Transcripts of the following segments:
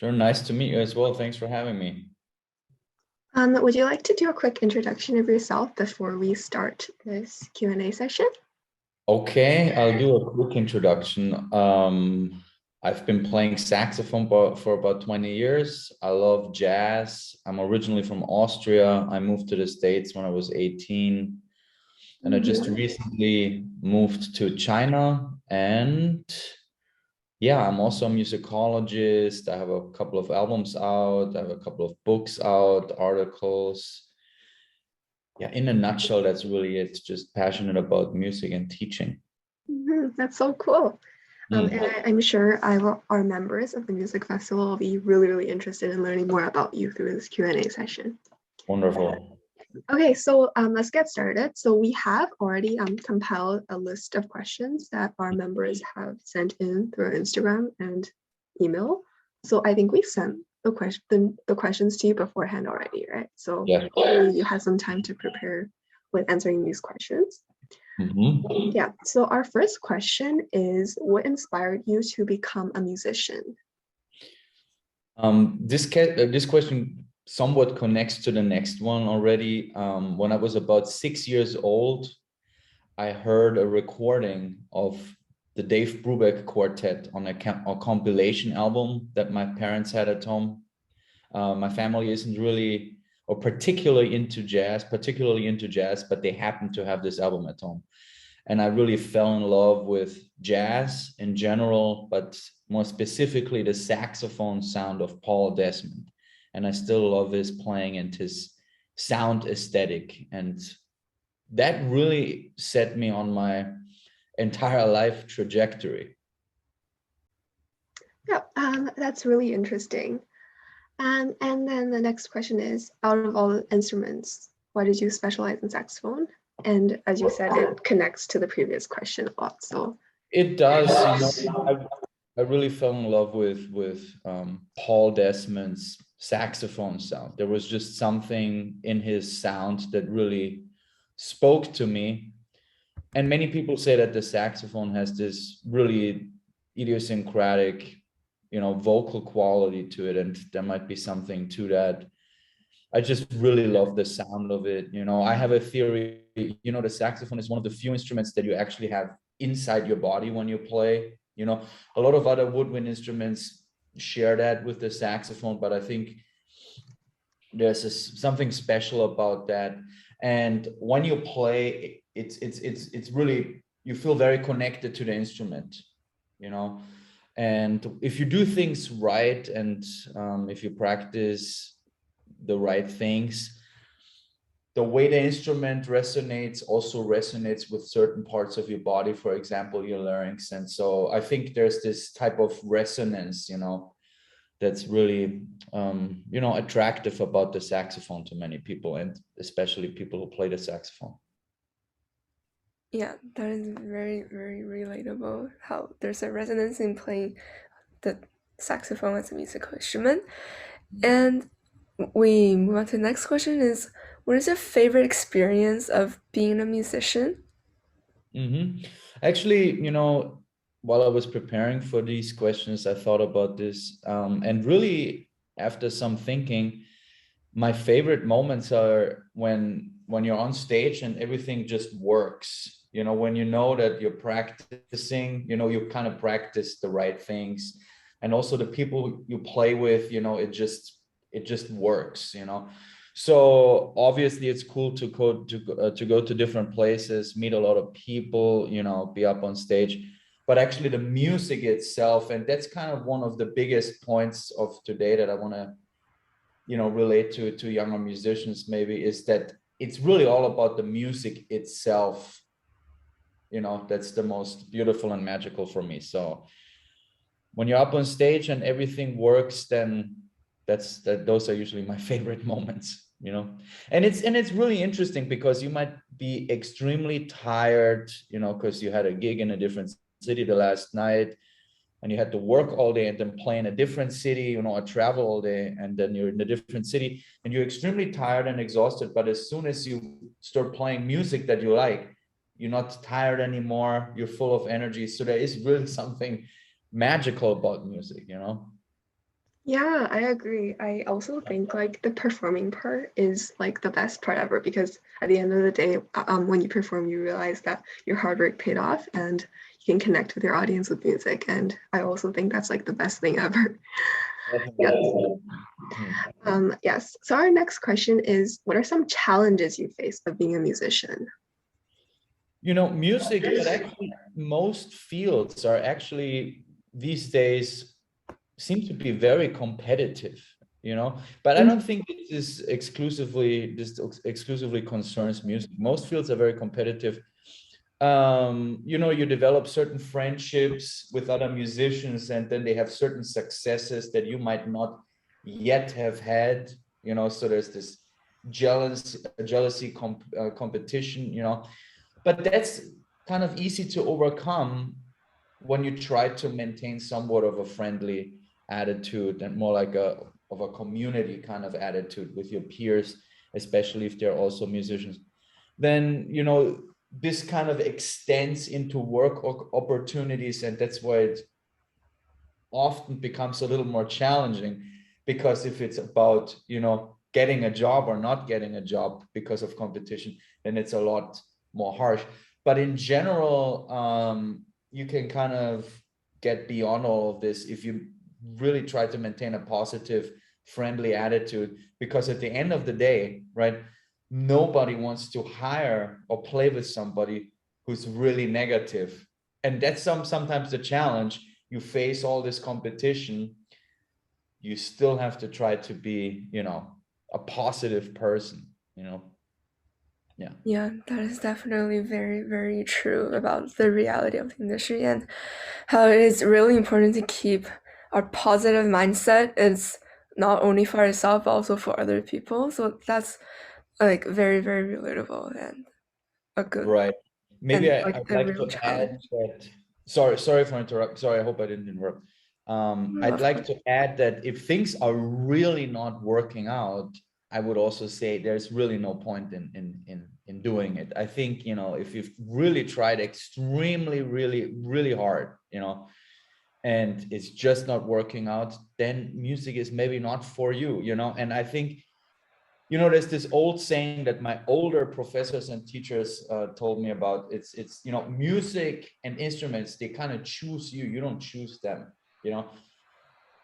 Sure, nice to meet you as well. Thanks for having me. Would you like to do a quick introduction of yourself before we start this Q&A session? Okay, I'll do a quick introduction. I've been playing saxophone for about 20 years. I love jazz. I'm originally from Austria. I moved to the States when I was 18, and I just recently moved to China. And yeah, I'm also a musicologist. I have a couple of albums out. I have a couple of books out, articles. Yeah, in a nutshell, that's really it. Just passionate about music and teaching. That's so cool. And I'm sure our members of the music festival will be really interested in learning more about you through this Q&A session. Wonderful. Okay, so let's get started. So we have already compiled a list of questions that our members have sent in through Instagram and email. So I think we sent the questions to you beforehand already, right? So Yeah. you had some time to prepare with answering these questions. Yeah, so our first question is, what inspired you to become a musician? This question somewhat connects to the next one already. When I was about 6 years old, I heard a recording of the Dave Brubeck Quartet on a compilation album that my parents had at home. My family isn't really or particularly into jazz, but they happen to have this album at home. And I really fell in love with jazz in general, but more specifically the saxophone sound of Paul Desmond. And I still love his playing and his sound aesthetic. And that really set me on my entire life trajectory. Yeah, that's really interesting. And then the next question is, out of all the instruments, why did you specialize in saxophone? And as you said, it connects to the previous question a lot. So it does. I really fell in love with Paul Desmond's saxophone sound. There was just something in his sound that really spoke to me. And many people say that the saxophone has this really idiosyncratic, vocal quality to it, and there might be something to that. I just really love the sound of it. I have a theory, the saxophone is one of the few instruments that you actually have inside your body when you play. A lot of other woodwind instruments share that with the saxophone, but I think there's something special about that. And when you play, it's really, you feel very connected to the instrument, and if you do things right, and if you practice the right things, the way the instrument resonates also resonates with certain parts of your body, for example, your larynx. And so I think there's this type of resonance, that's really, attractive about the saxophone to many people, and especially people who play the saxophone. Yeah, that is very relatable, how there's a resonance in playing the saxophone as a musical instrument. And we move on to the next question is, what is your favorite experience of being a musician? Actually, while I was preparing for these questions, I thought about this, and really after some thinking, my favorite moments are when you're on stage and everything just works. When you know that you're practicing, you kind of practice the right things, and also the people you play with, it just works. So obviously it's cool to go to different places, meet a lot of people, be up on stage, but actually the music itself, and that's kind of one of the biggest points of today that I want to relate to younger musicians, maybe, is that it's really all about the music itself. That's the most beautiful and magical for me. So when you're up on stage and everything works, then those are usually my favorite moments. And it's really interesting because you might be extremely tired, because you had a gig in a different city the last night, and you had to work all day and then play in a different city, or travel all day, and then you're in a different city and you're extremely tired and exhausted. But as soon as you start playing music that you like, you're not tired anymore, you're full of energy. So there is really something magical about music. Yeah, I agree. I also think like the performing part is like the best part ever because at the end of the day, when you perform, you realize that your hard work paid off and you can connect with your audience with music. And I also think that's like the best thing ever. Yes. Definitely. Mhm. Yes. So our next question is, what are some challenges you face of being a musician? Music, but actually most fields are actually these days seem to be very competitive, but I don't think this exclusively concerns music. Most fields are very competitive. You develop certain friendships with other musicians, and then they have certain successes that you might not yet have had, so there's this jealousy competition, but that's kind of easy to overcome when you try to maintain somewhat of a friendly attitude and more like a community kind of attitude with your peers, especially if they're also musicians. Then this kind of extends into work opportunities, and that's why it often becomes a little more challenging, because if it's about getting a job or not getting a job because of competition, then it's a lot more harsh. But in general, you can kind of get beyond all of this if you really try to maintain a positive, friendly attitude, because at the end of the day, right, nobody wants to hire or play with somebody who's really negative. And that's sometimes the challenge. You face all this competition, you still have to try to be a positive person. Yeah. Yeah, that is definitely very, very true about the reality of the industry and how it is really important to keep our positive mindset. It's not only for ourselves, but also for other people. So that's like very, very relatable and a good Right. Maybe and like I'd a like real to add challenge. that. Sorry for interrupt. Sorry, I hope I didn't interrupt. I'd Of like course. to add that if things are really not working out, I would also say there's really no point in doing it. I think, if you've really tried extremely, really, really hard, and it's just not working out, then music is maybe not for you, and I think, there's this old saying that my older professors and teachers told me about. It's music and instruments, they kind of choose you don't choose them, you know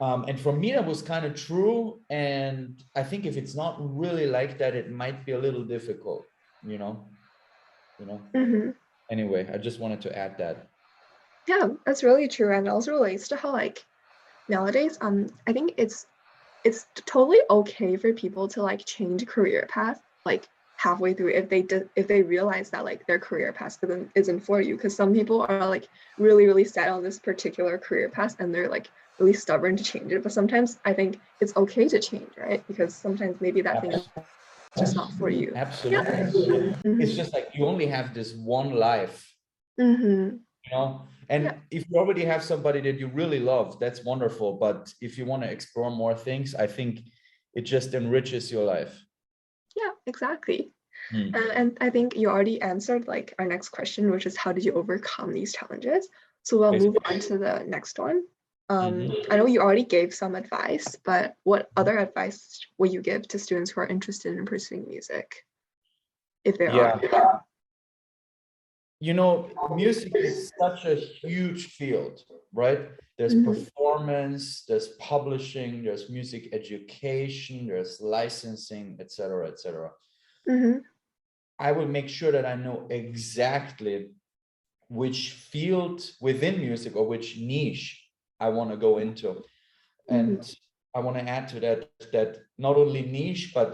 and for me that was kind of true, and I think if it's not really like that, it might be a little difficult, you know you know Mhm. anyway, I just wanted to add that. Yeah, that's really true, and it also relates to how like nowadays, I think it's totally okay for people to like change career path like halfway through if they realize that like their career path isn't for you, because some people are like really set on this particular career path and they're like really stubborn to change it. But sometimes I think it's okay to change, right? Because sometimes maybe that thing is just not for you. Yeah. Absolutely. It's Mm-hmm. just like you only have this one life, Mm-hmm. Yeah. and if you already have somebody that you really love, that's wonderful. But if you want to explore more things, I think it just enriches your life. Yeah, exactly. Hmm. And I think you already answered like our next question, which is how did you overcome these challenges? So we'll move Basically. on to the next one. Mhm. I know you already gave some advice, but what other advice will you give to students who are interested in pursuing music, if there Yeah. are? Music is such a huge field, right? There's Mm-hmm. performance, there's publishing, there's music education, there's licensing, etc., etc. Mm-hmm. I will make sure that I know exactly which field within music or which niche I want to go into. Mm-hmm. And I want to add to that not only niche, but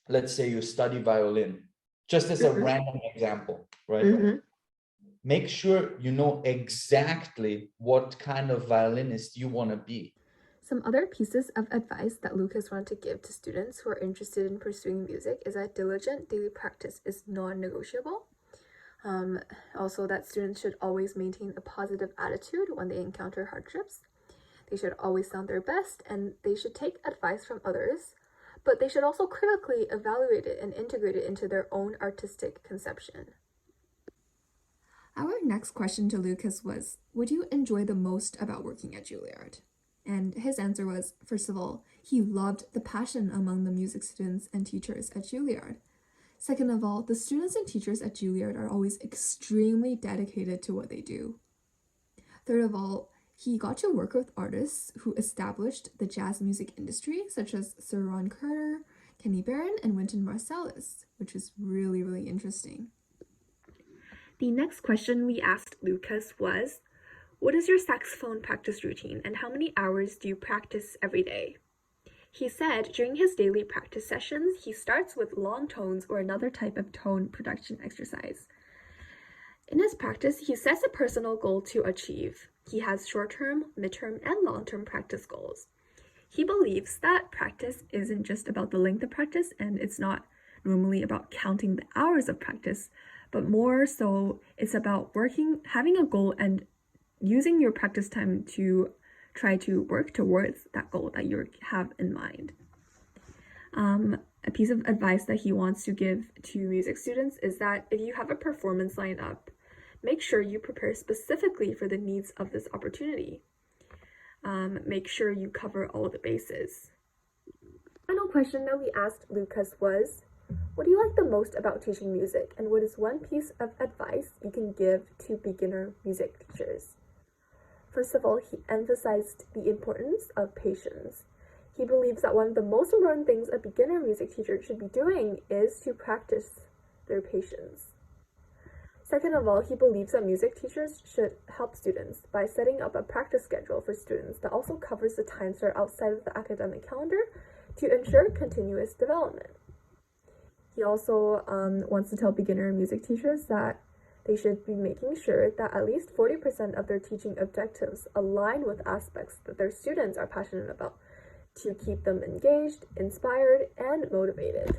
let's say you study violin, just as a random example, right? Mm-hmm. Make sure you know exactly what kind of violinist you want to be. Some other pieces of advice that Lucas wanted to give to students who are interested in pursuing music is that diligent daily practice is non-negotiable. Also, that students should always maintain a positive attitude when they encounter hardships. They should always sound their best, and they should take advice from others, but they should also critically evaluate it and integrate it into their own artistic conception. Our next question to Lucas was, what do you enjoy the most about working at Juilliard? And his answer was, first of all, he loved the passion among the music students and teachers at Juilliard. Second of all, the students and teachers at Juilliard are always extremely dedicated to what they do. Third of all, he got to work with artists who established the jazz music industry, such as Sir Ron Carter, Kenny Barron, and Wynton Marsalis, which is really, really interesting. The next question we asked Lucas was, what is your saxophone practice routine and how many hours do you practice every day? He said during his daily practice sessions, he starts with long tones or another type of tone production exercise. In his practice, he sets a personal goal to achieve. He has short-term, mid-term, and long-term practice goals. He believes that practice isn't just about the length of practice, and it's not normally about counting the hours of practice, but more so it's about having a goal and using your practice time to try to work towards that goal that you have in mind. A piece of advice that he wants to give to music students is that if you have a performance lined up, make sure you prepare specifically for the needs of this opportunity. Make sure you cover all the bases. Final question that we asked Lucas was, what do you like the most about teaching music, and what is one piece of advice you can give to beginner music teachers? First of all, he emphasized the importance of patience. He believes that one of the most important things a beginner music teacher should be doing is to practice their patience. Second of all, he believes that music teachers should help students by setting up a practice schedule for students that also covers the times that are outside of the academic calendar to ensure continuous development. He also wants to tell beginner music teachers that they should be making sure that at least 40% of their teaching objectives align with aspects that their students are passionate about to keep them engaged, inspired, and motivated.